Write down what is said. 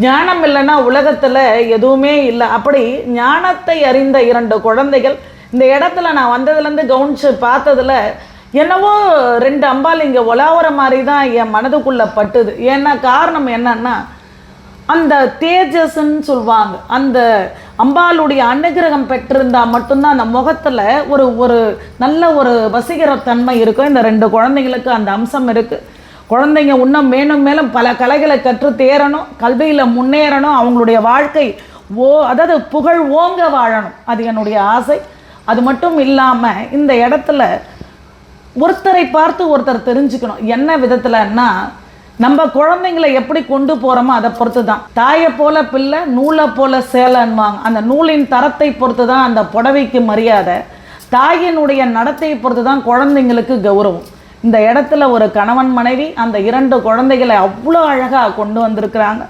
ஞானம் இல்லைன்னா உலகத்தில் எதுவுமே இல்லை. அப்படி ஞானத்தை அறிந்த 2 குழந்தைகள் இந்த இடத்துல நான் வந்ததுலேருந்து கவனித்து பார்த்ததில் என்னவோ 2 அம்பாள் இங்கே உலாவுற மாதிரி தான் என் மனதுக்குள்ளே பட்டுது. ஏன்னா காரணம் என்னன்னா, அந்த தேஜஸ்ன்னு சொல்லுவாங்க, அந்த அம்பாளுடைய அனுகிரகம் பெற்றிருந்தால் மட்டும்தான் அந்த முகத்தில் ஒரு நல்ல ஒரு வசீகரத்தன்மை இருக்கும். இந்த 2 குழந்தைங்களுக்கு அந்த அம்சம் இருக்குது. குழந்தைங்க இன்னும் மேலும் மேலும் பல கலைகளை கற்று தேரணும், கல்வியில் முன்னேறணும், அவங்களுடைய வாழ்க்கை அதாவது புகழ் ஓங்க வாழணும். அது என்னுடைய ஆசை. அது மட்டும் இல்லாமல் இந்த இடத்துல ஒருத்தரை பார்த்து ஒருத்தர் தெரிஞ்சுக்கணும். என்ன விதத்தில்னா, நம்ம குழந்தைங்களை எப்படி கொண்டு போகிறோமோ அதை பொறுத்து தான். தாயை போல பிள்ளை, நூலை போல சேலைன்வாங்க. அந்த நூலின் தரத்தை பொறுத்து தான் அந்த புடவைக்கு மரியாதை. தாயினுடைய நடத்தையை பொறுத்து தான் குழந்தைங்களுக்கு கௌரவம். இந்த இடத்துல ஒரு கணவன் மனைவி அந்த 2 குழந்தைகளை அவ்வளோ அழகாக கொண்டு வந்திருக்கிறாங்க.